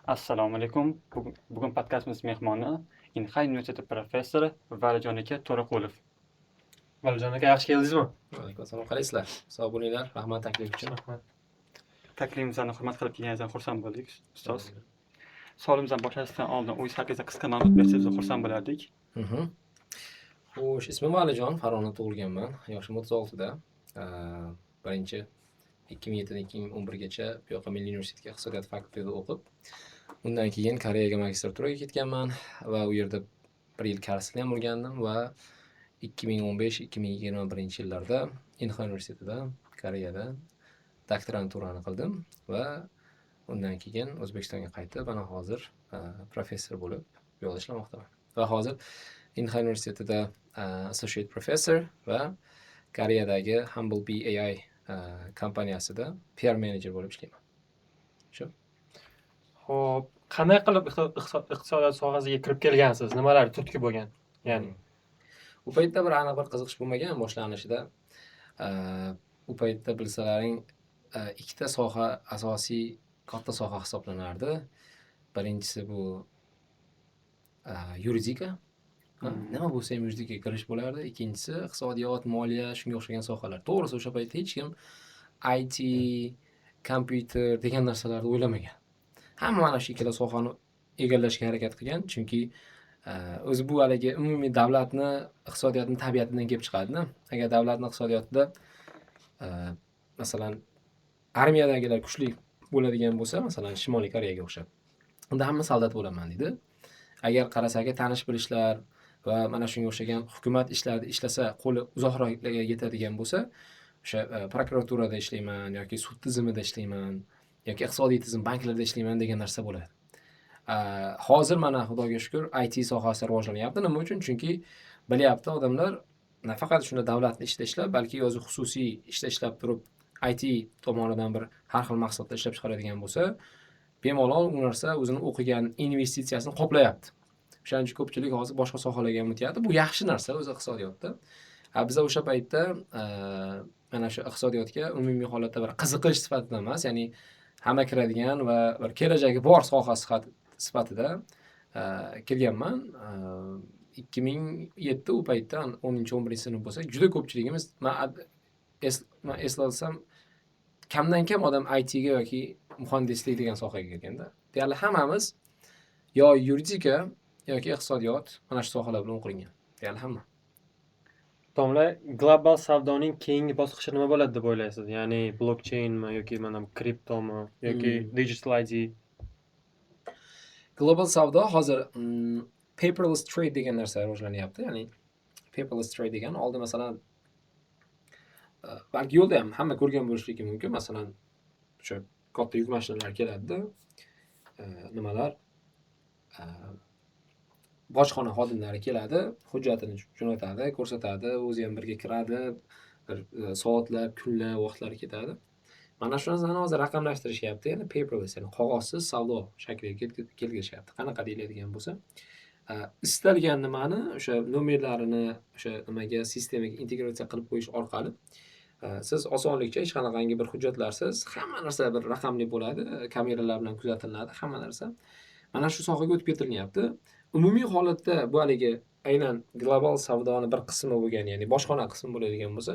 Assalomu alaykum. Bugun podkastimiz mehmoni Inha universiteti professori Valijon aka To'raqulov. Valijon aka, yaxshi keldingizmi? Alaykum assalom. Qalaysizlar? Sog' bo'linglar. Rahmat taklif uchun. Rahmat. Taklifimizni hurmat qilib kelganingizdan xursand bo'ldik, ustoz. Savolimizni boshlashdan oldin o'zingiz haqingizda qisqa ma'lumot bersangiz xursand bo'lardik. Xo'sh, ismim Valijon, Farg'onada tug'ilganman. Yoshim 36da. Birinchi 2007-2011gacha bu yoqqa Milliy universitetga iqtisodiyot fakultetida o'qib, undan keyin Koreyaga magistraturaga ketganman va u yerda 1 yil karsini ham o'rgandim va 2015-2021-yillarda Inha universitetida Koreyada doktoranturani qildim va undan keyin O'zbekistonga qaytib, mana hozir professor bo'lib bu yerda ishlamoqdaman. Va hozir Inha universitetida associate professor va Koreyadagi Humble Bee AI kompaniyasida PR manager bo'lib ishlayman. Shu. Xo'p, qanday qilib iqtisodiyot sohasiga kirib kelgansiz? Nimalar turtki bo'lgan? Ya'ni u paytda bir aniq bir qiziqish bo'lmagan boshlanishida. U paytda bilsalaring, ikkita soha asosiy katta soha hisoblanardi. Birinchisi bu yuridika. Nima bo'lsa ham yuridikaga kirish bo'lardi. Ikkinchisi iqtisodiyot, moliya, shunga o'xshagan sohalar. To'g'risi o'sha paytda hech kim IT, kompyuter degan narsalarni o'ylamagan. Hamma mana shu ikkala sohani egallashga harakat qilgan, chunki o'zi bu haligi umumiy davlatni iqtisodiyotning tabiatidan kelib chiqadi-da. Agar davlatning iqtisodiyotida masalan armiyadagilar kuchli bo'ladigan bo'lsa, masalan Shimoliy Koreyaga o'xshab, unda hamma soldat bo'laman deydi. Agar qarasak, tanish bilishlar va mana shunga o'xshagan hukumat ishlarida ishlasa, qo'li uzoqroq yetadigan bo'lsa, o'sha prokuraturada ishlayman yoki sud tizimida ishlayman yoki iqtisodiy tizim banklarda ishlayman degan narsa bo'ladi. Hozir mana Xudoga shukr IT sohasi rivojlanyapti. Nima uchun? Chunki bilyapti odamlar nafaqat shunda davlatning ishida ishlab, balki o'zi xususiy ishda ishlab turib IT tomonidan bir har xil maqsadda ishlab chiqaradigan bo'lsa, bemalol u narsa o'zini o'qigan investitsiyasini qoplayapti. O'shaning uchun ko'pchilik hozir boshqa sohalarga ham o'tyapti. Bu yaxshi narsa o'zi iqtisodiyotda. Biz o'sha paytda mana shu iqtisodiyotga umumiy holatda bir qiziqish sifatida emas, ya'ni hamma kiradigan va bir kelajagi bor soha sifatida kirganman. 2007 u paytda 10-11-sinf bo'lsa, juda ko'pchiligimiz men eslasam kamdan kam odam IT ga yoki muhandislik degan sohaga kirganda. Deyarli hammamiz yo yuridika yoki iqtisodiyot mana shu sohalar bilan o'qigan. Deyarli hamma. domla, global savdoning keyingi bosqichi nima bo'ladi deb o'ylaysiz? Ya'ni blockchainmi yoki mana kriptomi yoki digital ID? Global savdo hozir paperless trade degan narsa rivojlanyapti. Ya'ni paperless trade degan oldin masalan balki yo'lda ham hamma ko'rgan bo'lishligi mumkin. Masalan, o'sha katta yuk mashinalari keladi-da. Nimalar? Bojxona xodimlari keladi, hujjatini jo'natadi, ko'rsatadi, o'zi ham birga kiradi, bir soatlar, kunlar, vaqtlar ketadi. Mana shu narsani hozir raqamlashtirishyapti, ya'ni paperless, ya'ni qog'ozsiz savdo shakliga keltirishyapti. Qanaqa deyiladigan bo'lsa, istalgan nimani o'sha nomerlarini o'sha nimaga sistemaga integratsiya qilib qo'yish orqali siz osonlikcha hech qanaqangi bir hujjatlarsiz hamma narsa bir raqamli bo'ladi, kameralar bilan kuzatiladi, hamma narsa. Mana shu sohaga o'tib ketilyapti. Umumiy holatda bu haligi aynan global savdoni bir qismi bo'lgan, ya'ni bojxona qismi bo'ladigan bo'lsa,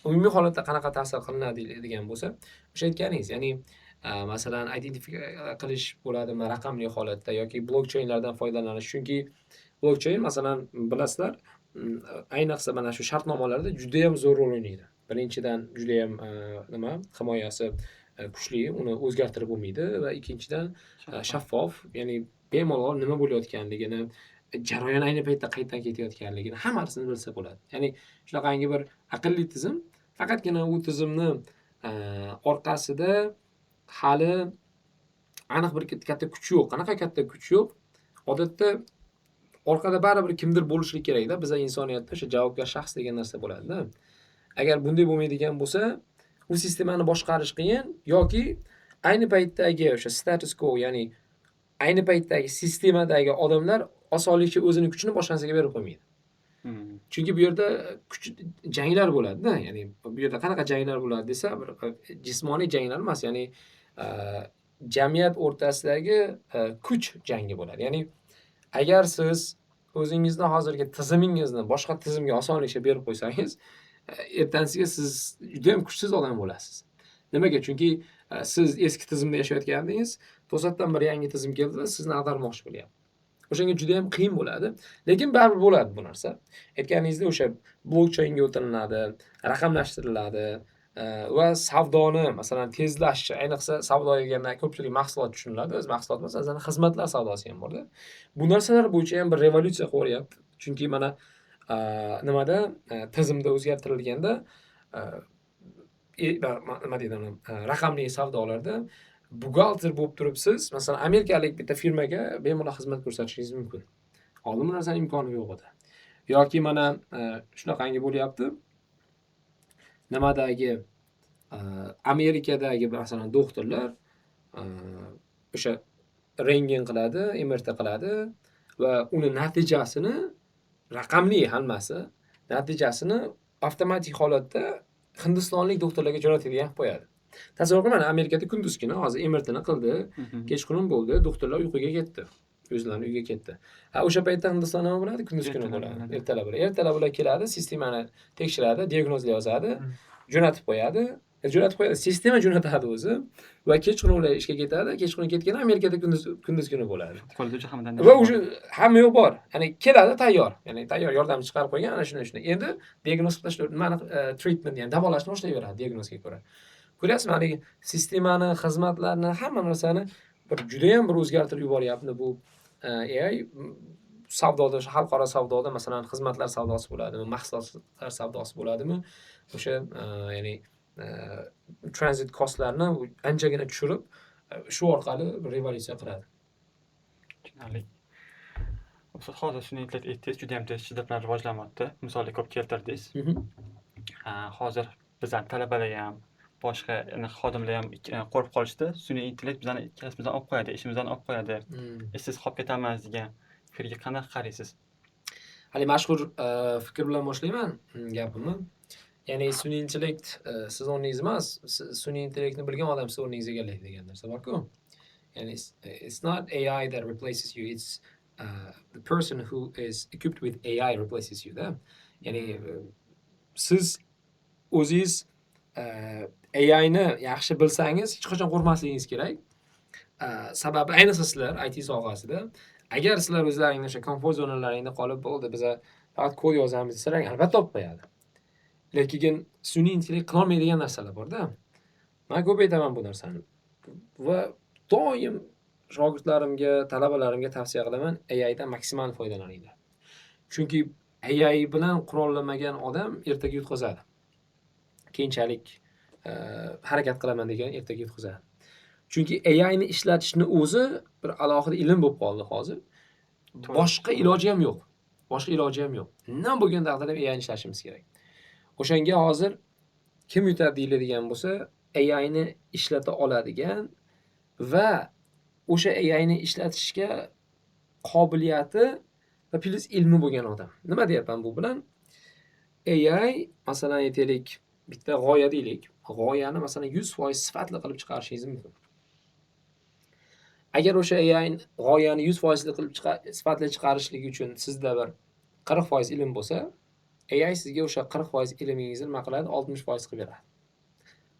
umumiy holatda qanaqa ta'sir qilinadi deyiladigan bo'lsa, o'sha aytganingiz, ya'ni masalan identifikatsiya qilish bo'ladimi raqamli holatda yoki blockchainlardan foydalanish. Chunki blockchain masalan bilasizlar, ayniqsa mana shu shartnomalarda juda ham zo'r rol o'ynaydi. Birinchidan juda ham himoyasi kuchli, uni o'zgartirib bo'lmaydi va ikkinchidan shaffof, ya'ni bemalol nima bo'layotganligini, jarayon ayni paytda qayerdan ketayotganligini hammasini bilsa bo'ladi. Ya'ni shunaqangi bir aqlli tizim, faqatgina u tizimni orqasida hali aniq bir katta kuch yo'q. Qanaqa katta kuch yo'q? Odatda orqada baribir kimdir bo'lishi kerak-da. Bizning insoniyatda o'sha javobgar shaxs degan narsa bo'ladi-da. Agar bunday bo'lmaydigan bo'lsa, u sistemani boshqarish qiyin yoki ayni paytdagi o'sha status quo, ya'ni ayni paytdagi sistemadagi odamlar osonlikcha o'zining kuchini boshqa narsaga berib qo'ymaydi. Chunki bu yerda janglar bo'ladi-da. Ya'ni bu yerda qanaqa janglar bo'ladi desa, bir jismoniy janglar emas, ya'ni jamiyat o'rtasidagi kuch jangi bo'ladi. Ya'ni agar siz o'zingizni hozirgi tizimingizni boshqa tizimga osonlikcha berib qo'ysangiz, ertasiga siz juda ham kuchsiz odam bo'lasiz. Nimaga? Chunki siz eski tizimda yashayotgandingiz, to'satdan bir yangi tizim keldi va sizni ag'darmoqchi bo'lyapti. O'shanga juda ham qiyin bo'ladi, lekin baribir bo'ladi bu narsa. Aytganingizdek, o'sha blokchainga o'tilinadi, raqamlashtiriladi va savdoni, masalan, tezlashishi, ayniqsa savdo deganda ko'pchilik mahsulot tushuniladi. Biz mahsulot emas, aslida xizmatlar savdosi ham borda. Bu narsalar bo'yicha ham bir revolyutsiya qilyapti. Chunki mana nimada tizimda o'zgartirilganda nima deydi uni, raqamli savdolarda buxgalter bo'lib turibsiz, masalan, amerikalik bitta firmaga bemalol xizmat ko'rsatishingiz mumkin. Oldin bu narsaning imkoni yo'q edi. Yoki mana shunaqangi bo'lyapti. Nimadagi Amerikadagi masalan doktorlar o'sha rentgen qiladi, MRT qiladi va uni natijasini raqamli hammasi natijasini avtomatik holatda hindistonlik doktorlarga jo'natadigan qilib qo'yadi. Tasavvur qiling, mana Amerikada kunduzkina hozir MRTni qildi, kechqurun bo'ldi, doktorlar uyquga ketdi. O'zlarining uyiga ketdi. O'sha paytda Hindistonda nima bo'ladi? Kunduzkina bo'ladi. Ertalab keladi, sistemani tekshiradi, diagnozlar yozadi, jo'natib qo'yadi. Sistema jo'natadi o'zi va kechqurun ular ishga ketadi. Kechqurun ketganda Amerikada kunduzkina bo'ladi. Qo'lida hammadan. Va o'sha hamma yo'q bor. Ya'ni keladi tayyor. Ya'ni tayyor yordamchi chiqarib qo'ygan ana shunday. Endi diagnoz qilishni, nimani treatment, ya'ni davolashni boshlayveradi diagnozga ko'ra. Ko'ryapsizmi, mana sistemani, xizmatlarni, hamma narsani juda ham bir o'zgartirib yuboryapti bu AI. Savdoda, xalqaro savdoda, masalan, xizmatlar savdosi bo'ladimi, mahsulotlar savdosi bo'ladimi, o'sha ya'ni transit costlarni anchagina tushirib, shu orqali revolyutsiya qiladi. Tushunarli. Siz hozir shuni aytdingiz, juda ham tez shiddat rivojlanyapti. Misollar ko'p keltirdingiz. Hozir bizlar talabalar ham, boshqa xodimlar ham qo'rqib qolishdi. Sun'iy intellekt bizani kasbimizdan olib qo'yadi, ishimizdan olib qo'yadi. Ishsiz qolib ketamiz degan fikrga qanday qaraysiz? Hali mashhur fikr bilan boshlayman gapimni. Ya'ni sun'iy intellekt siz o'rningiz emas, sun'iy intellektni bilgan odam siz o'rningizni egallaydi degan narsa bor-ku. Ya'ni it's not AI that replaces you, it's the person who is equipped with AI replaces you. Ya'ni siz o'zingiz AIni yaxshi bilsangiz, hech qachon qo'rqmasligingiz kerak. Sababi ayniqsa sizlar IT sohasida, agar sizlar o'zlaringizning o'sha komfort zonalaringda qolib bo'ldi, biz faqat kod yozamiz desalar, albatta olib qo'yadi. Lekin sun'iy intellekt qila olmaydigan narsalar bor-da. Men ko'p aytaman bu narsani. Va doim shogirdlarimga, talabalarimga tavsiya qilaman, AI dan maksimal foydalaninglar. Chunki AI bilan qurollanmagan odam ertaga yutqazadi. Keyinchalik harakat qilaman degan ertaga yutqazadi. Chunki AI ni ishlatishni o'zi bir alohida ilm bo'lib qoldi hozir. Boshqa iloji ham yo'q. Nima bo'lgan taqdirda AI ni ishlashimiz kerak. O'shanga hozir kim yutadi deyiladigan bo'lsa, AI ni ishlata oladigan va o'sha AI ni ishlatishga qobiliyati va plus ilmi bo'lgan odam. Nima deyapman bu bilan? AI masalan aytaylik, bitta g'oya deylik. G'oyani masalan 100% sifatli qilib chiqarishingiz mumkin. Agar o'sha AI g'oyani 100% qilib sifatli chiqarishligi uchun sizda bir 40% ilm bo'lsa, AI sizga o'sha 40% ilmingizni nima qiladi? 60% qilib beradi.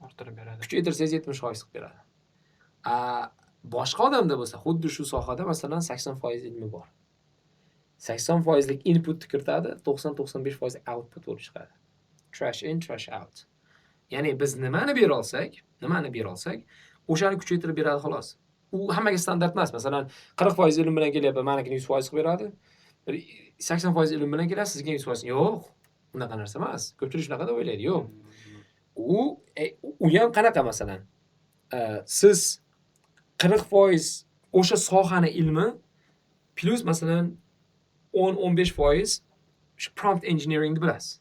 Orttirib beradi. Kuchaytirsangiz 70% qilib beradi. Boshqa odamda bo'lsa, xuddi shu sohada masalan 80% ilmi bor. 80% lik input kiritadi, 90-95% output bo'lib chiqadi. Trash in, trash out. Ya'ni biz nimani bera olsak, o'shani kuchaytirib beradi xolos. U hammaga standart emas. Masalan, 40% ilm bilan kelyapti, meniki 100% qilib beradi. 80% ilm bilan keladi, sizga 100%. Yo'q, unaqa narsa emas. Ko'pchilik shunaqa deb o'ylaydi. Yo'q. U ham qanaqa masalan? Siz 40% o'sha sohani ilmi plus masalan 10-15% shu prompt engineeringni bilasiz.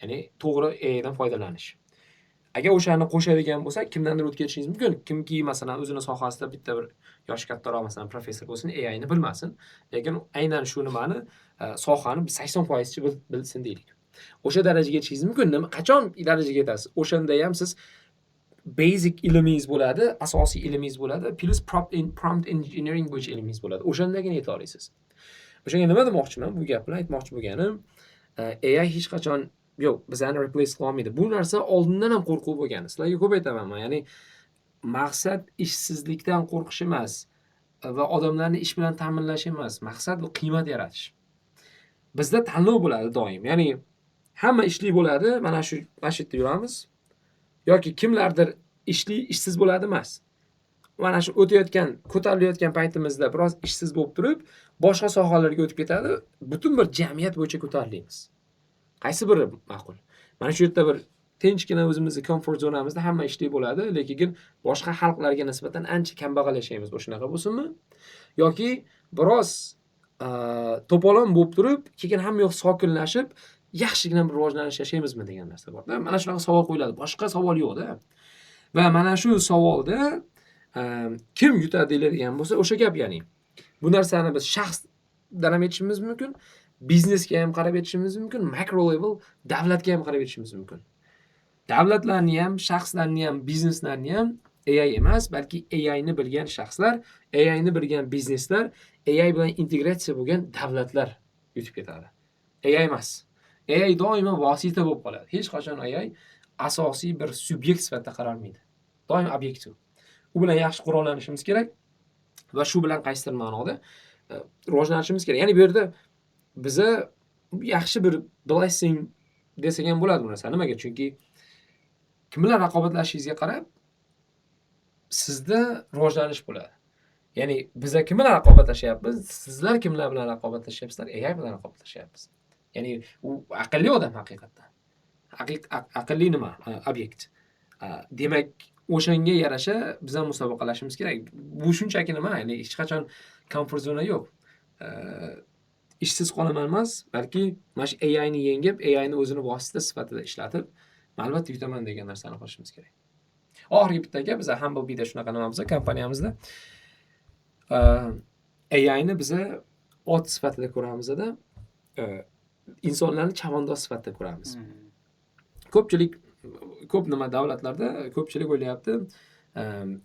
Ya'ni to'g'ri AIdan foydalanish. Agar o'shani qo'shadigan bo'lsa, kimdandir o'tib ketishingiz mumkin. Kimki masalan o'zining sohasida bitta bir yoshi kattaroq masalan professor bo'lsin, AI ni bilmasin, lekin aynan shu nimani sohani 80% chi bilsin deylik. O'sha darajaga yetishingiz mumkin. Qachon darajaga yetasiz? O'shanda ham siz basic ilmingiz bo'ladi, asosiy ilmingiz bo'ladi, plus prompt engineering bo'yicha ilmingiz bo'ladi. O'shandagina yeta olasiz. O'shanga nima demoqchiman? Bu gap bilan aytmoqchi bo'lganim, AI hech qachon yo'q, bizani replace qila olmaydi. Bu narsa oldindan ham qo'rquv bo'lgan. Sizlarga ko'p aytaman. Ya'ni maqsad ishsizlikdan qo'rqish emas va odamlarni ish bilan ta'minlash emas. Maqsad bu qiymat yaratish. Bizda tanlov bo'ladi doim. Ya'ni hamma ishli bo'ladi, mana shu yerda yuramiz. Yoki kimlardir ishsiz bo'ladi emas. Mana shu o'tayotgan, ko'tarilayotgan paytimizda biroz ishsiz bo'lib turib, boshqa sohalarga o'tib ketadi, butun bir jamiyat bo'yicha ko'tarilamiz. Qaysi biri ma'qul? Mana shu yerda bir tinchgina o'zimizni comfort zonamizda hamma ishli bo'ladi, lekin boshqa xalqlarga nisbatan ancha kambag'al yashaymiz. O'shanaqa bo'lsinmi? Yoki biroz to'polon bo'lib turib, keyin hamma yoq sokinlashib, yaxshigina bir rivojlanish yashaymizmi degan narsa bor. Mana shunaqa savol qo'yiladi. Boshqa savol yo'q-da. Va mana shu savolda kim yutadi deyiladigan bo'lsa, o'sha gap, ya'ni bu narsani biz shaxsdan ham aytishimiz mumkin, biznesga ham qarab aytishimiz mumkin, macro level davlatga ham qarab aytishimiz mumkin. Davlatlarni ham, shaxslarni ham, bizneslarni ham AI emas, balki AI ni bilgan shaxslar, AI ni bilgan bizneslar, AI bilan integratsiya bo'lgan davlatlar yutib ketadi. AI emas. AI doimo vosita bo'lib qoladi. Hech qachon AI asosiy bir subyekt sifatida qaralmaydi. Doim obyektiv. U bilan yaxshi qurollanishimiz kerak va shu bilan qaysidir ma'noda rivojlanishimiz kerak. Ya'ni bu yerda biza yaxshi bir blessing desak ham bo'ladi bu narsa. Nimaga? Chunki kim bilan raqobatlashishingizga qarab sizda rivojlanish bo'ladi. Ya'ni biza kim bilan raqobatlashyapmiz? Sizlar kimlar bilan raqobatlashyapsizlar? AI bilan raqobatlashyapmiz. Ya'ni u aqlli odam haqiqatdan. Aqlli nima? Obyekt. Demak, o'shanga yarasha biz ham musobaqalashimiz kerak. Bu shunchaki nima? Ya'ni hech qachon comfort zona yo'q. Ishsiz qolaman emas, balki mana shu AI ni yengib, AI ni o'zini vosita sifatida ishlatib, albatta yutaman degan narsani qilishimiz kerak. Oxirgi bitta gap, biz Humble Bee'da shunaqa nima bo'lsa, kompaniyamizda AI ni biz ot sifatida ko'ramizda, insonlarni chavandoz sifatida ko'ramiz. Ko'pchilik ko'p nima davlatlarda ko'pchilik o'ylayapti,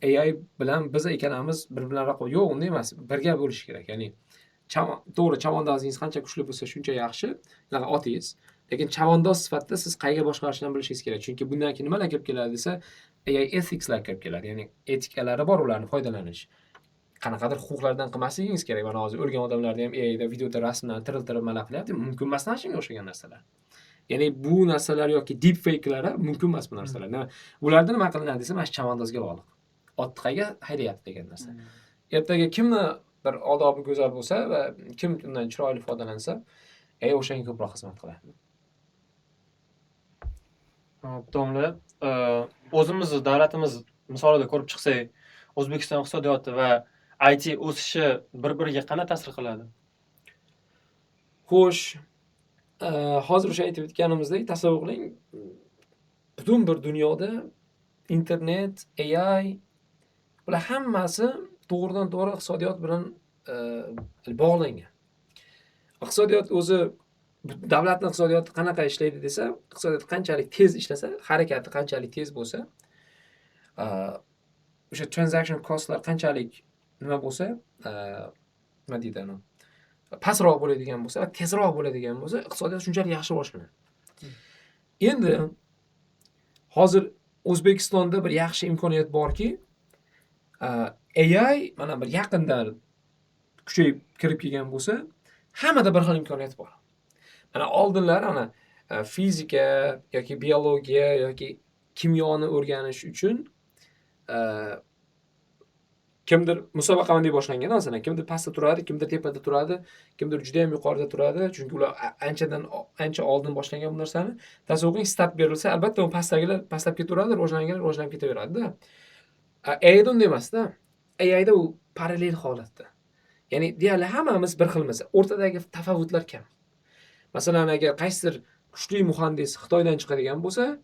AI bilan biz ikkalamiz bir-bilan raqobat. Yo'q, unday emas. Birga bo'lish kerak. Ya'ni to'g'ri, chavandozingiz qancha kuchli bo'lsa, shuncha yaxshi, unaqa otingiz. Lekin chavandoz sifatida siz qayga boshqarishni bilishingiz kerak. Chunki bundan keyin nimalar kirib keladi desa, AI ethicslar kirib keladi. Ya'ni etikalari bor ularni foydalanish. Qanaqadir huquqlardan qilmasligingiz kerak. Mana hozir o'lgan odamlarni ham AIda videoda rasmdan tiriltirib mana qilyapti. Mumkin emasdan shunga o'xshagan narsalar. Ya'ni bu narsalar yoki deepfake'lar mumkin emas bu narsalar. Ularda nima qilinadi desa, mana shu chavandozga bog'liq. Otqaga haydayapti degan narsa. Ertaga kimni bir odobi go'zal bo'lsa va kim undan chiroyli foydalansa, o'shanga ko'proq xizmat qiladi. Domla, o'zimizni davlatimiz misolida ko'rib chiqsak, O'zbekiston iqtisodiyoti va IT o'sishi bir-biriga qanday ta'sir qiladi? Xo'sh, hozir o'sha aytib o'tganimizdek, tasavvur qiling, butun bir dunyoda internet, AI bular hammasi to'g'ridan-to'g'ri iqtisodiyot bilan bog'langan. Iqtisodiyot o'zi, davlatning iqtisodiyoti qanaqa ishlaydi desa, iqtisodiyot qanchalik tez ishlasa, harakati qanchalik tez bo'lsa, o'sha transaction costlar qanchalik nima bo'lsa, nima deydi uni? Pastroq bo'ladigan bo'lsa va tezroq bo'ladigan bo'lsa, iqtisodiyot shunchalik yaxshi rivojlanadi. Endi hozir O'zbekistonda bir yaxshi imkoniyat borki, AI mana bir yaqinda kuchayib kirib kelgan bo'lsa, hammada bir xil imkoniyat bor. Mana oldinlar fizika yoki biologiya yoki kimyoni o'rganish uchun kimdir musobaqa qanday boshlangan, masalan, kimdir pastda turadi, kimdir tepada turadi, kimdir juda ham yuqorida turadi, chunki ular ancha oldin boshlangan bu narsani. Tasavvur qiling, start berilsa, albatta u pastdagilar pastlab ketaveradi, rivojlanib ketaveradi-da. AIda unday emas-da. AIda u parallel holatda. Ya'ni deyarli hammamiz bir xilmiz. O'rtadagi tafovutlar kam. Masalan, agar qaysidir kuchli muhandis Xitoydan chiqadigan bo'lsa,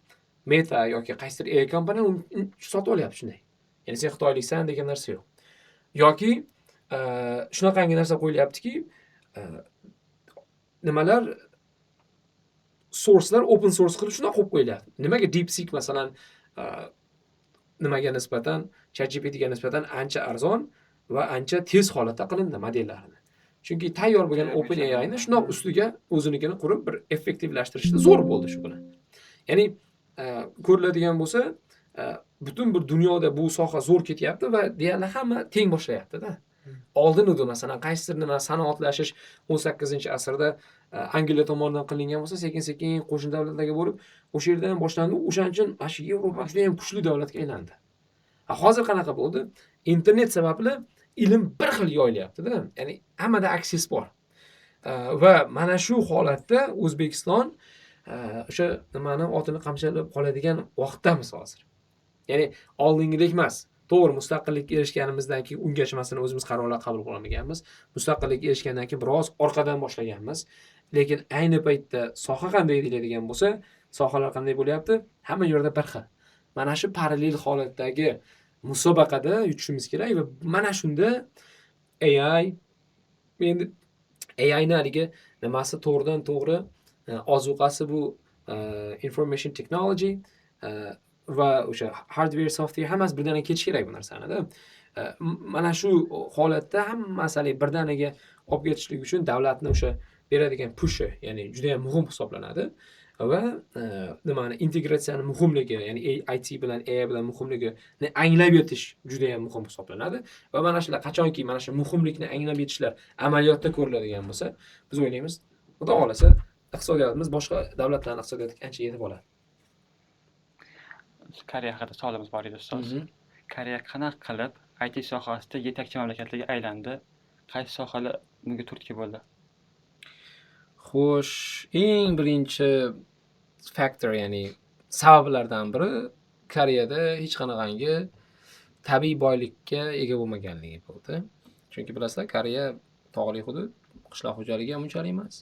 Meta yoki qaysidir AI kompaniya uni sotib olyapti shunday. Ya'ni sen xitoyliksan degan narsa yo'q. Yoki shunaqangi narsa qo'yilyaptiki, nimalar sourcelar open source qilib shunaqa qo'yib qo'yilyapti. Nimaga DeepSeek masalan nimaga nisbatan, ChatGPTga nisbatan ancha arzon va ancha tez holatda qilindi modellarini. Chunki tayyor bo'lgan OpenAIni shundoq ustiga o'zinikini qurib bir effektivlashtirishda zo'r bo'ldi shu bilan. Ya'ni ko'riladigan bo'lsa, butun bir dunyoda bu soha zo'r ketyapti va deyarli hamma teng boshlayapti-da. Oldin edi masalan qaysidir nima sanoatlashish 18-asrda Angliya tomonidan qilingan bo'lsa, sekin-sekin qo'shni davlatlarga bo'lib, o'sha yerdan boshlandi. O'shaning uchun mana shu Yevropa juda ham kuchli davlatga aylandi. Hozir qanaqa bo'ldi? Internet sababli ilm bir xil yoyilyapti-da. Ya'ni hammada access bor. Va mana shu holatda O'zbekiston o'sha nimani otini qamchalab qoladigan vaqtdamiz hozir. Ya'ni oldingidek emas. To'g'ri, mustaqillikka erishganimizdan keyin ungacha masalan o'zimiz qarorlar qabul qila olmaganmiz. Mustaqillikka erishgandan keyin biroz orqadan boshlaganmiz. Lekin ayni paytda soha qanday deyiladigan bo'lsa, sohalar qanday bo'lyapti? Hamma yerda bir xil. Mana shu parallel holatdagi musobaqada yutishimiz kerak va mana shunda AI endi AIni haligi nimasi to'g'ridan to'g'ri ozuqasi bu information technology va o'sha hardware, software hammasi birdaniga ketishi kerak bu narsani-da. Mana shu holatda hammasini birdaniga olib ketishlik uchun davlatni o'sha beradigan pushi, ya'ni juda ham muhim hisoblanadi va nimani integratsiyani muhimligi, ya'ni IT bilan AI bilan muhimligini anglab yetish juda ham muhim hisoblanadi va mana shular qachonki mana shu muhimlikni anglab yetishlar amaliyotda ko'riladigan bo'lsa, biz o'ylaymiz, xudo xolasa iqtisodiyotimiz boshqa davlatlarning iqtisodiyotiga ancha yetib oladi. Koreya haqida savolimiz bor edi ustoz. Koreya qanaqa qilib IT sohasida yetakchi mamlakatlarga aylandi? Qaysi sohalar bunga turtki bo'ldi? Xo'sh, eng birinchi faktor, ya'ni sabablardan biri Koreyada hech qanaqangi tabiiy boylikka ega bo'lmaganligi bo'ldi. Chunki bilasizlar, Koreya tog'li hudud, qishloq xo'jaligi ham unchalik emas.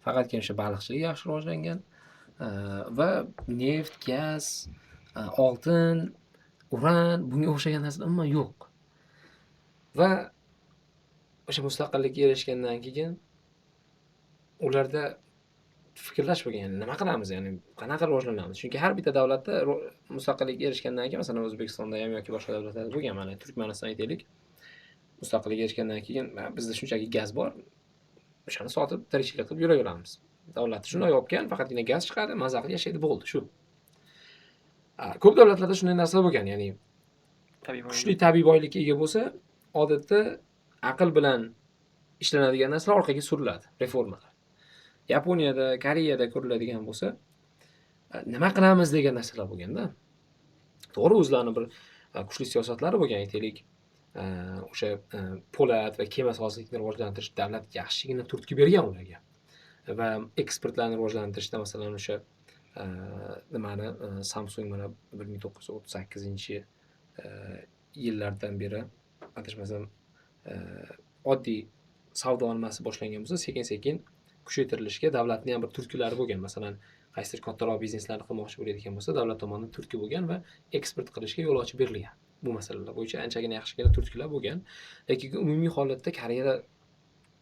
Faqatgina o'sha baliqchilik yaxshi rivojlangan va neft, gaz, oltin, uran, bunga o'xshagan narsalar umuman yo'q. Va o'sha mustaqillikka erishgandan keyin ularda fikrlash bo'lgan, ya'ni nima qilamiz, ya'ni qanaqa rivojlanamiz? Chunki har bitta davlatda mustaqillikka erishgandan keyin, masalan O'zbekistonda ham yoki boshqa davlatlarda bo'lgan, mana Turkmaniston aytaylik, mustaqillikka erishgandan keyin bizda shunchaki gaz bor, o'shani sotib tirikchilik qilib yuraveramiz. Davlat shunday olgan, faqatgina gaz chiqadi, maza qilib yashaydi, bo'ldi shu. Ko'p davlatlarda shunday narsa bo'lgan, ya'ni kuchli tabiiy boylikka ega bo'lsa, odatda aql bilan ishlanadigan narsalar orqaga suriladi, reformalar. Yaponiyada, Koreyada ko'riladigan bo'lsa, nima qilamiz degan narsalar bo'lganda. To'g'ri, o'zlarining bir kuchli siyosatlari bo'lgan, aytaylik, o'sha po'lat va kema sozlikni rivojlantirish davlat yaxshigina turtki bergan ularga. Va eksportlarni rivojlantirishda masalan o'sha nimani Samsung mana 1938-yillardan beri adashmasam oddiy savdo olmasi boshlangan bo'lsa, sekin-sekin kuchaytirilishga davlatning ham bir turtkulari bo'lgan. Masalan, qaysidir kattaroq bizneslarni qilmoqchi bo'layotgan bo'lsa, davlat tomonidan turtki bo'lgan va eksport qilishga yo'l ochib berilgan. Bu masalalar bo'yicha anchagina yaxshigina turtkilar bo'lgan. Lekin umumiy holatda Koreyada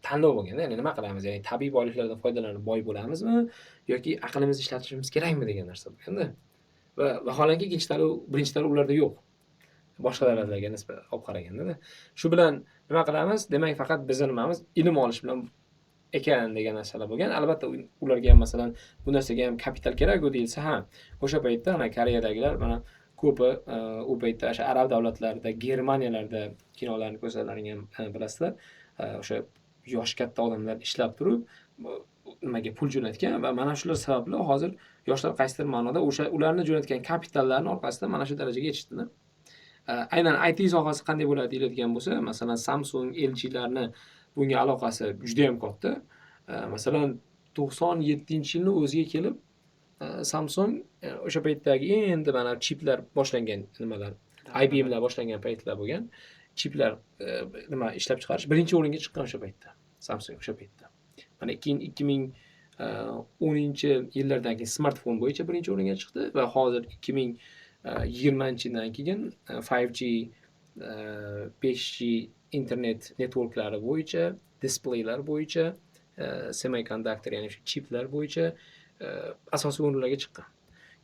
tanlov bo'lganda, ya'ni nima qilamiz? Ya'ni tabiiy boyliklardan foydalanib boy bo'lamizmi yoki aqlimizni ishlatishimiz kerakmi degan narsa bo'lganda. Va vaholanki birinchi tanlov ularda yo'q. Boshqa davlatlarga nisbatan olib qaraganda. Shu bilan nima qilamiz? Demak, faqat bizning nimamiz ilm olish bilan ekan degan narsalar bo'lgan. Albatta ularga ham masalan bu narsaga ham kapital kerak-ku deyilsa, ha, o'sha paytda ana Koreyadagilar mana ko'pi u paytda o'sha arab davlatlarida, Germaniyalarda kinolarni ko'rsatlaring ham bilasizlar. O'sha yosh katta odamlar ishlab turib nimaga pul jo'natgan va mana shular sababli hozir yoshlar qaysidir ma'noda o'sha ularni jo'natgan kapitallarning orqasidan mana shu darajaga yetishdi. Aynan IT sohasi qanday bo'ladi deyiladigan bo'lsa, masalan Samsung, LG'larni bunga aloqasi juda ham katta. Masalan 97-yilning o'ziga kelib Samsung o'sha paytdagi endi mana chiplar boshlangan nimalar, IBMlar boshlangan paytlar bo'lgan. Chiplar nima ishlab chiqarish birinchi o'ringa chiqqan o'sha paytda. Samsung o'sha paytda. Mana 2010-yillardan keyin smartfon bo'yicha birinchi o'ringa chiqdi va hozir 2020-yildan keyin 5G, 5G internet networklari bo'yicha, displeylar bo'yicha, semiconductor, ya'ni shu chiplar bo'yicha asosiy o'rinlarga chiqqan.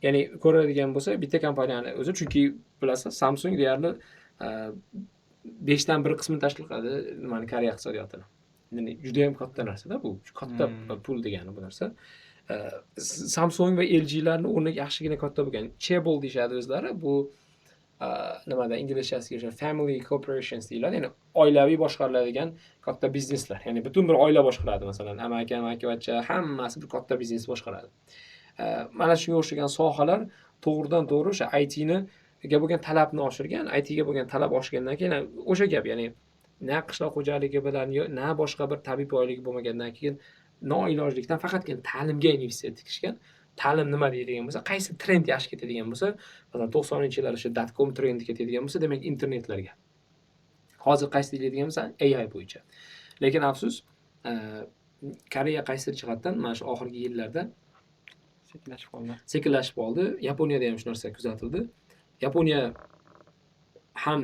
Ya'ni ko'radigan bo'lsa, bitta kompaniyani o'zi, chunki bilasiz, Samsung deyarli 5dan 1 qismini tashkil qiladi nimani, Koreya iqtisodiyotini. Ya'ni juda ham katta narsa-da bu. Katta pul degani bu narsa. Samsung va LG'larning o'rni yaxshigina katta bo'lgan. Chaebol deyshadi o'zlari. Bu nimada inglizchasiga family corporations deyiladi. Ya'ni oilaviy boshqariladigan katta bizneslar. Ya'ni butun bir oila boshqaradi, masalan, amaki-vachcha hammasi bir katta biznes boshqaradi. Mana shunga o'xshagan sohalar to'g'ridan to'g'ri o'sha ITni ga bo'lgan talabni oshirgan, ITga bo'lgan talab oshgandan keyin o'sha gap, ya'ni na qishloq xo'jaligi bilan, na boshqa bir tabiiy boyligi bo'lmagandan keyin noilojlikdan faqatgina ta'limga investitsiya tikishgan. Ta'lim nima deydigan bo'lsa, qaysi trend yaxshi ketadigan bo'lsa, masalan 90-yillar o'sha .com trendi ketadigan bo'lsa, demak internetlarga. Hozir qaysi deydigan bo'lsa, AI bo'yicha. Lekin afsus, Koreya qaysidir jihatdan mana shu oxirgi yillarda sekinlashib qoldi. Yaponiyada ham shu narsa kuzatildi. Yaponiya ham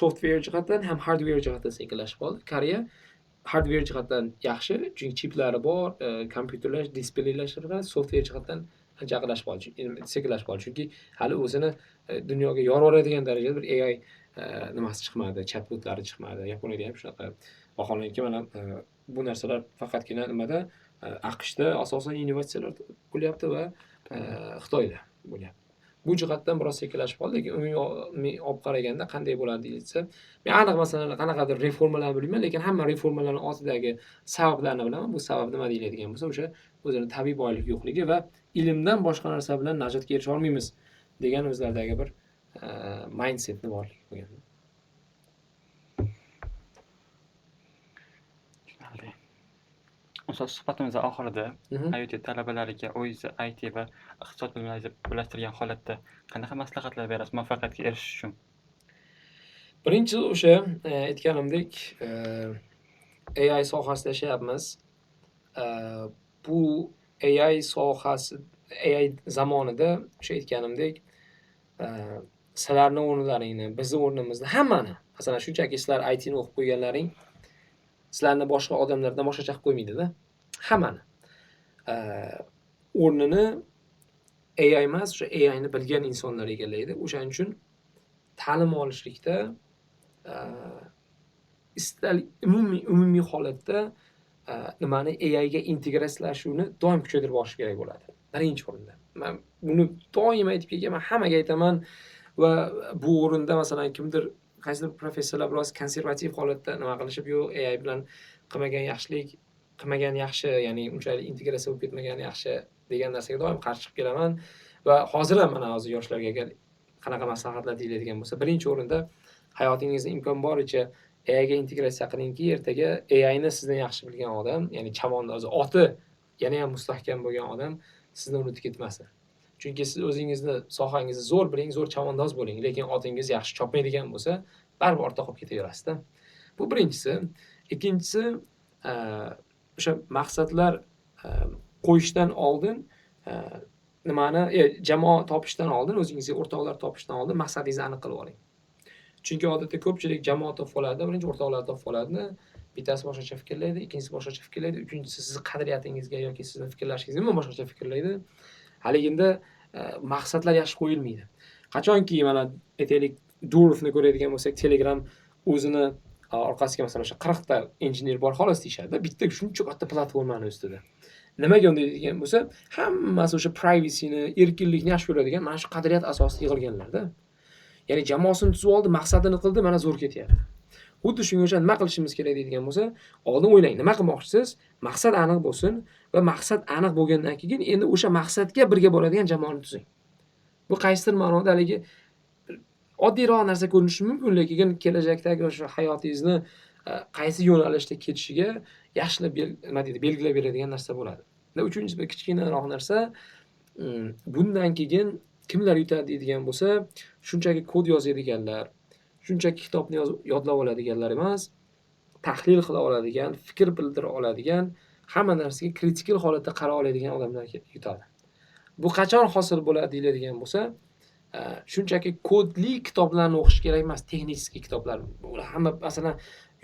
software jihatdan, ham hardware jihatdan sekinlashib qoldi. Koreya hardware jihatdan yaxshi, chunki chiplari bor, kompyuterlash, displeylashtirish, software jihatdan jaqlashib qoldi, sekinlashib qoldi. Chunki hali o'zini dunyoga yorvoradigan darajada bir AI nimasi chiqmadi, chatbotlari chiqmadi. Yaponiyada ham shunaqa. Vaholanki mana bu narsalar faqatgina nimada, AQShda asosan innovatsiyalar bo'lyapti va Xitoyda bo'lyapti. Bu jihatdan biroz sekinlashib qoldi, lekin umumiy olib qaraganda qanday bo'ladi deyilsa, men aniq masalan qanaqadir reformalarni bilmayman, lekin hamma reformalarning ortidagi sabablarni bilaman. Bu sabab nima deyiladigan bo'lsa, o'sha o'zini tabiiy boylik yo'qligi va ilmdan boshqa narsa bilan najotga erisha olmaymiz degan o'zlaridagi bir mindsetni borligi bo'lgan. O'sha suhbatimiz oxirida IoT talabalariga o'zi IT va iqtisod bilimlarini birlashtirgan holatda qanaqa maslahatlar berasiz muvaffaqiyatga erishish uchun? Birinchi o'sha aytganimdek, AI sohasida ishlayapmiz. Bu AI sohasi, AI zamonida o'sha aytganimdek, sizlarning o'rnlaringni, bizning o'rnimizni, hammani, masalan, shunchaki sizlar ITni o'qib qo'yganlaring sizlarni boshqa odamlardan boshqacha qilib qo'ymaydi-da. Hammani o'rnini AI emas, o'sha AIni bilgan insonlar egallaydi. O'shaning uchun ta'lim olishlikda umumiy holatda nimani AIga integratsiyalashuvni doim kuchaytirib borish kerak bo'ladi. Birinchi o'rinda. Men buni doim aytib kelganman, hammaga aytaman va bu o'rinda masalan kimdir qaysidir professorlar biroz konservativ holatda nima qilishib, yo'q, AI bilan qilmagan yaxshi, ya'ni unchalik integratsiya bo'lib ketmagan yaxshi degan narsaga doim qarshi chiqib kelaman va hozir ham mana hozir yoshlarga qanaqa maslahatlar deyiladigan bo'lsa, birinchi o'rinda hayotingizda imkon boricha AIga integratsiya qilingki, ertaga AIni sizdan yaxshi bilgan odam, ya'ni chavandozi, oti yana ham mustahkam bo'lgan odam sizni unutib ketmasin. Chunki siz o'zingizni sohangizni zo'r biling, zo'r chavandoz bo'ling, lekin otingiz yaxshi chopmaydigan bo'lsa, baribir ortda qolib ketaverasiz-da. Bu birinchisi. Ikkinchisi, o'sha maqsadlar qo'yishdan oldin, nimani, jamoa topishdan oldin, o'zingizga o'rtoqlar topishdan oldin maqsadingizni aniq qilib oling. Chunki odatda ko'pchilik jamoa topib oladi, birinchi o'rtoqlar topib oladi, bittasi boshqacha fikrlaydi, ikkinchisi boshqacha fikrlaydi, uchinchisi sizni qadriyatingizga yoki sizni fikrlashingizga boshqacha fikrlaydi. Haliginda maqsadlar yaxshi qo'yilmaydi. Qachonki mana aytaylik Durovni ko'radigan bo'lsak, Telegram o'zini orqasiga masalan o'sha 40 ta injener bor xolos deyshadi, bitta shuncha katta platformani ustida. Nimaga unday degan bo'lsa, hammasi o'sha privacyni, erkinlikni yaxshi ko'radigan mana shu qadriyat asosida yig'ilganlarda. Ya'ni jamoasini tuzib oldi, maqsadini qildi, mana zo'r ketyapti. Xuddi shunga o'xshab nima qilishimiz kerak deydigan bo'lsa, oldin o'ylang, nima qilmoqchisiz? Maqsad aniq bo'lsin va maqsad aniq bo'lgandan keyin endi o'sha maqsadga birga boradigan jamoani tuzing. Bu qaysidir ma'noda haligi oddiyroq narsa ko'rinishi mumkin, lekin kelajakdagi o'sha hayotingizni qaysi yo'nalishda ketishiga yaxshilab belgilab beradigan narsa bo'ladi. Va uchinchisi bir kichkinaroq narsa, bundan keyin kimlar yutadi deydigan bo'lsa, shunchaki kod yozadiganlar, shunchaki kitobni yodlab oladiganlar emas, tahlil qila oladigan, fikr bildira oladigan, hamma narsaga kritik holatda qara oladigan odamlar yutadi. Bu qachon hosil bo'ladi deyiladigan bo'lsa, shunchaki kodli kitoblarni o'qish kerak emas, texnik kitoblar. Ular hamma masalan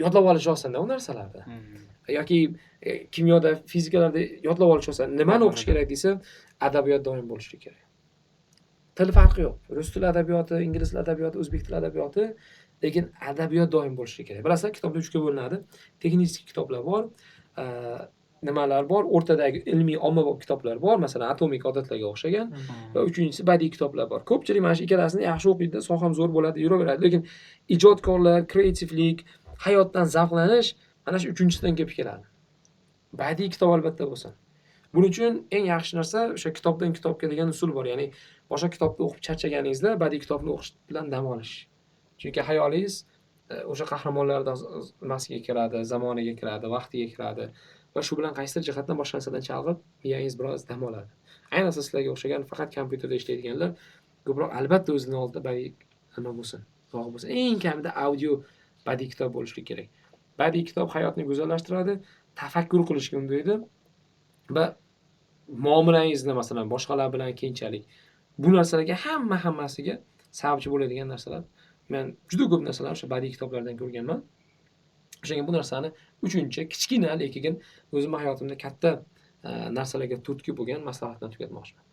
yodlab olish oson-da u narsalarda. Yoki kimyoda, fizikalarda yodlab olish oson. Nimani o'qish kerak desa, adabiyot doim bo'lishi kerak. til farqi yo'q. Rus tili adabiyoti, ingliz tili adabiyoti, o'zbek tili adabiyoti, lekin adabiyot doim bo'lishi kerak. Bilasizlar, kitoblar 3 ga bo'linadi. Texnik kitoblar bor, nimalar bor, o'rtadagi ilmiy ommabop kitoblar bor, masalan, atomik odatlarga o'xshagan va uchinchisi badiiy kitoblar bor. Ko'pchilik mana shu ikkalasini yaxshi o'qiydi, soham zo'r bo'ladi, yuraveradi, lekin ijodkorlar, kreativlik, hayotdan zavqlanish mana shu uchinchisidan kelib keladi. Badiiy kitob albatta bo'lsin. Buning uchun eng yaxshi narsa o'sha kitobdan kitobga degan usul bor. Ya'ni boshqa kitobni o'qib charchaganingizda badiiy kitobni o'qish bilan dam olish. Chunki hayolingiz o'sha qahramonlardan nimasiga kiradi, zamoniga kiradi, vaqtiga kiradi va shu bilan qaysidir jihatdan boshqa narsadan chalg'ib, miyangiz biroz dam oladi. Ayniqsa sizlarga o'xshagan faqat kompyuterda ishlaydiganlar ko'proq albatta o'zining oldida badiiy nima bo'lsin, sog'i bo'lsin. Eng kamida audio badiiy kitob bo'lishi kerak. Badiiy kitob hayotni go'zallashtiradi, tafakkur qilishga undaydi va muomalangizni masalan boshqalar bilan keyinchalik bu narsalarga hammasiga sababchi bo'ladigan narsalar. Men juda ko'p narsalarni o'sha badiiy kitoblardan ko'rganman. O'shanga bu narsani uchinchi kichkina lekin o'zimning hayotimda katta narsalarga turtki bo'lgan maslahatni tugatmoqchiman.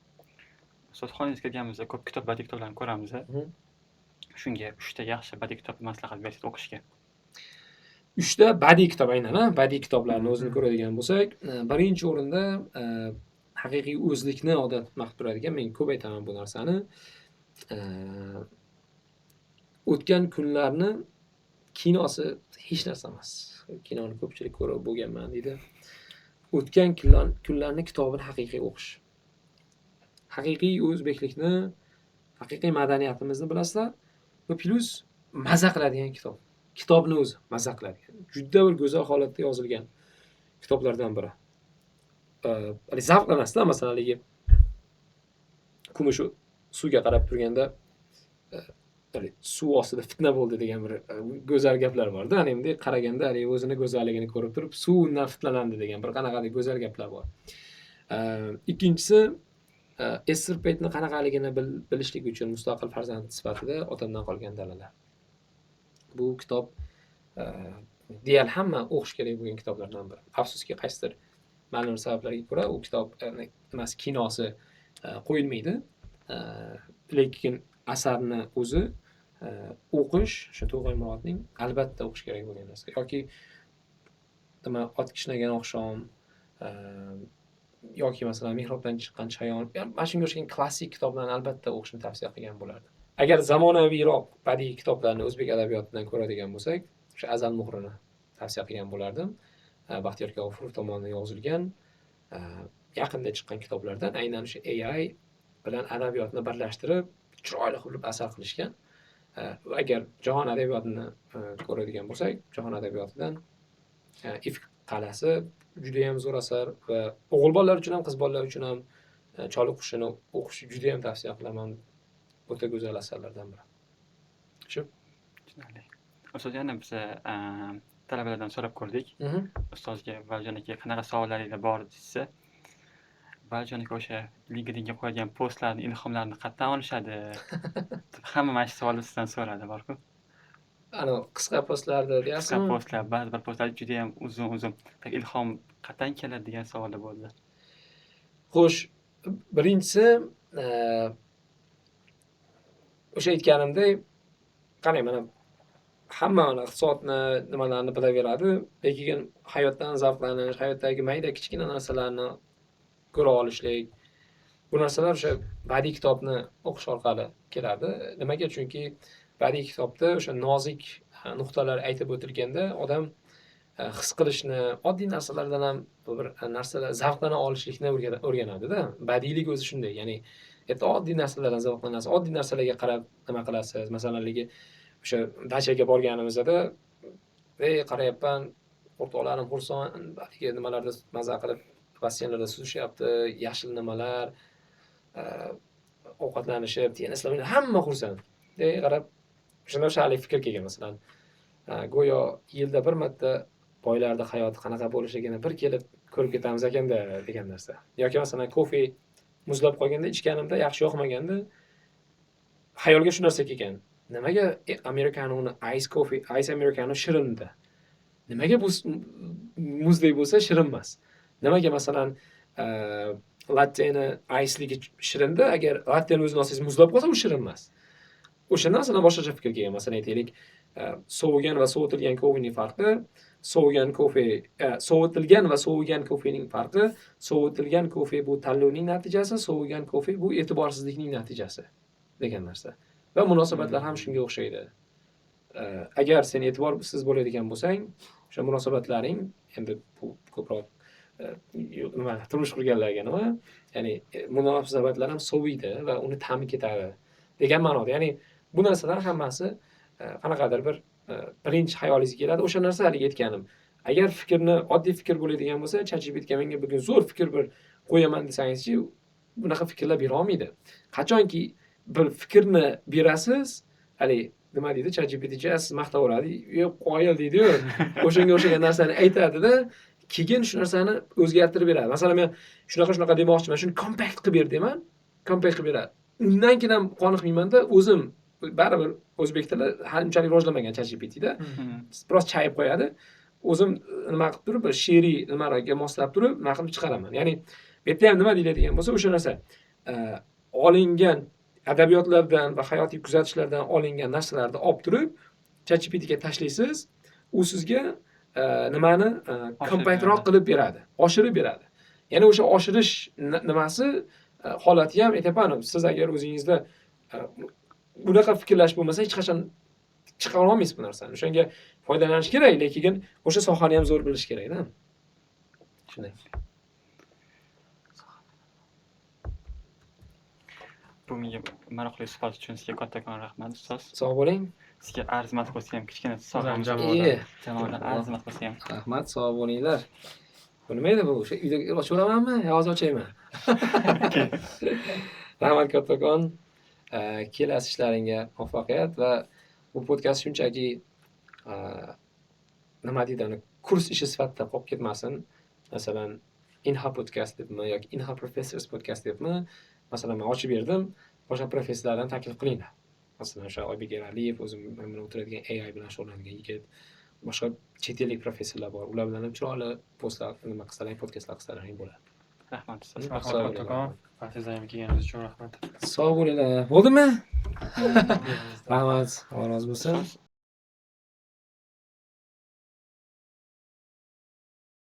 Ustoz xonangizga kelganimizda ko'p kitob, badiiy kitoblarni ko'ramiz. Shunga 3 ta yaxshi badiiy kitobni maslahat bersangiz o'qishga. 3 ta badiiy kitob aynan, badiiy kitoblarni o'zini ko'radigan bo'lsak, birinchi o'rinda haqiqiy o'zlikni odat qilib turadigan, men ko'p aytaman bu narsani. O'tgan kunlarni kinosi hech narsa emas. Kinoni ko'pchilik ko'rib bo'lganman deydi. O'tgan kunlarni kitobini haqiqiy o'qish. Haqiqiy o'zbeklikni, haqiqiy madaniyatimizni bilasizlar va plus maza qiladigan kitob. Kitobni o'zi maza qiladigan. Juda bir go'zal holatda yozilgan kitoblardan biri. Zavqlanasizlar, masalan, kumush suvga qarab turganda suv ostida fitna bo'ldi degan bir go'zal gaplar bor-da. Ana endi qaraganda o'zini go'zalligini ko'rib turib, suv undan fitnalandi degan bir qanaqadir go'zal gaplar bor. Ikkinchisi, Esther Paytni qanaqaligini bilishlik uchun mustaqil farzand sifatida otamdan qolgan dalalar. Bu kitob deyarli hamma o'qish kerak bo'lgan kitoblardan biri. Afsuski qaysidir ma'lum sabablarga ko'ra u kitob emas, kinosi qo'yilmaydi. Lekin asarni o'zi o'qish, o'sha To'g'ay Murodning albatta o'qish kerak bo'lgan narsa. Yoki nima ot kishnagan oqshom, yoki masalan Mehrobdan chiqqan chayon, mana shunga o'xshagan klassik kitoblarni albatta o'qishni tavsiya qilgan bo'lardim. Agar zamonaviyroq badiiy kitoblarni o'zbek adabiyotidan ko'radigan bo'lsak, o'sha Azal Muhrini tavsiya qilgan bo'lardim. Baxtiyor G'ofurov tomonidan yozilgan yaqinda chiqqan kitoblardan aynan o'sha AI bilan adabiyotni birlashtirib chiroyli qilib asar qilishgan. Agar jahon adabiyotini ko'radigan bo'lsak, jahon adabiyotidan Ifk qal'asi juda ham zo'r asar va o'g'il bolalar uchun ham, qiz bolalar uchun ham Choliq qushini o'qishni juda ham tavsiya qilaman. O'ta go'zal asarlardan biri. Shu. Tushunarli. Ustoz, yana biz talabalardan so'rab ko'rdik. Ustozga Valjon aka qanaqa savollaringiz bor desa, Valjon aka o'sha LinkedInga qo'yadigan postlarni, ilhomlarni qayerdan olishadi? Hamma mana shu savolni sizdan so'radi, bor-ku. Ana qisqa postlarda deyapsizmi? Qisqa postlar, ba'zi bir postlar juda ham uzun. Ilhom qayerdan keladi degan savollar bo'ldi. Xo'sh, birinchisi o'sha aytganimdek, qarang, mana hamma iqtisodni nimalarni bilaveradi, lekin hayotdan zavqlanish, hayotdagi mayda kichkina narsalarni ko'ra olishlik, bu narsalar o'sha badiiy kitobni o'qish orqali keladi. Nimaga? Chunki badiiy kitobda o'sha nozik nuqtalar aytib o'tilganda odam his qilishni, oddiy narsalardan ham bir narsalar zavqlana olishlikni o'rganadi-da. Badiiylik o'zi shunday. Ya'ni oddiy narsalardan zavqlanasiz, oddiy narsalarga qarab nima qilasiz. Masalan, o'sha dachaga borganimizda qarayapman, o'rtoqlarim xursand, balki nimalarda maza qilib, basseynlarda suzishyapti, yashil nimalar, ovqatlanishib, tennislar, hamma xursand. Qarab, shunday shalik fikr kelgan, masalan, go'yo yilda bir marta boylarda hayoti qanaqa bo'lishligini bir kelib ko'rib ketamiz ekanda degan narsa. Yoki masalan kofe muzlab qolganda ichganimda yaxshi yoqmaganda xayolga shu narsa kelgan. Nimaga amerikanoni ice americano shirinda? Nimaga bu muzdek bo'lsa shirin emas? Nimaga masalan latteni iceligi shirinda, agar latteni o'zini olsangiz muzlab qolsa, u shirin emas. O'shanda masalan boshqacha fikr kelgan. Masalan aytaylik, sovigan va sovitilgan kofening farqi, sovitilgan va sovigan kofening farqi, sovitilgan kofe bu tanlovning natijasi, sovigan kofe bu e'tiborsizlikning natijasi degan narsa. Va munosabatlar ham shunga o'xshaydi. Agar sen e'tiborsiz bo'ladigan bo'lsang, o'sha munosabatlaring endi bu ko'proq turmush qurganlarga nima, ya'ni munosabatlar ham soviydi va uni ta'mi ketadi degan ma'noda. Ya'ni bu narsalar hammasi qanaqadir bir birinchi xayolingizga keladi. O'sha narsa hali aytganim. Agar fikrni oddiy fikr bo'ladigan bo'lsa, ChatGPTga menga bugun zo'r fikr bir qo'yaman desangizchi, bunaqa fikrlar bera olmaydi. Qachonki bir fikrni berasiz, hali nima deydi, ChatGPT siz maqtaveradi, yo'q qoyil deydi-yu. O'shanga o'xshagan narsani aytadi-da, keyin shu narsani o'zgartirib beradi. Masalan, men shunaqa demoqchiman, shuni compact qilib ber deyman, compact qilib beradi. Undan keyin ham qoniqmayman-da, o'zim baribir o'zbek tili hali unchalik rivojlanmagan ChatGPT-da. Biroz chayib qo'yadi. O'zim nima qilib turib, bir she'riy nimalarga moslab turib, nima qilib chiqaraman. Ya'ni bu yerda ham nima deyiladigan bo'lsa, o'sha narsa olingan adabiyotlardan va hayotiy kuzatishlardan olingan narsalarni olib turib, ChatGPTga tashlaysiz, u sizga nimani kompaktroq qilib beradi, oshirib beradi. Ya'ni o'sha oshirish nimasi holati ham aytayapman, siz agar o'zingizda bunaqa fikrlash bo'lmasa, hech qachon chiqara olmaysiz bu narsani. O'shanga foydalanish kerak, lekin o'sha sohani ham zo'r bilish kerak-da. Shunday. Bu menga maroqli suhbat uchun sizga kattakon rahmat ustoz. Sog' bo'ling. Sizga arzimat qilsa ham kichkina sohamiz jamoadan arzimat qilsa ham. Rahmat, sog' bo'linglar. Bu nima edi bu? O'sha uyda ochiramanmi? Yo, hozir ochayman. Rahmat kattakon. Kelasi ishlaringga muvaffaqiyat va bu podkast shunchaki nima deydi, uni kurs ishi sifatida qolib ketmasin. Masalan, Inha podcast debmi yoki Inha Professors podcast debmi? Masalan, men ochib berdim, boshqa professorlardan taklif qilinglar. Masalan, o'sha Oybek Eraliyev, o'zim bilan o'tiradigan AI bilan shug'ullanadigan yigit, boshqa chet ellik professorlar bor. Ular bilan ham chiroyli postlar, nima qilsalar, podkastlar qilsalaring bo'ladi. Rahmat ustoz. Rahmat. Partizayam kelganingiz uchun rahmat. Sog' bo'linglar. Bo'ldimi? Rahmat. Alloh rozi bo'lsin.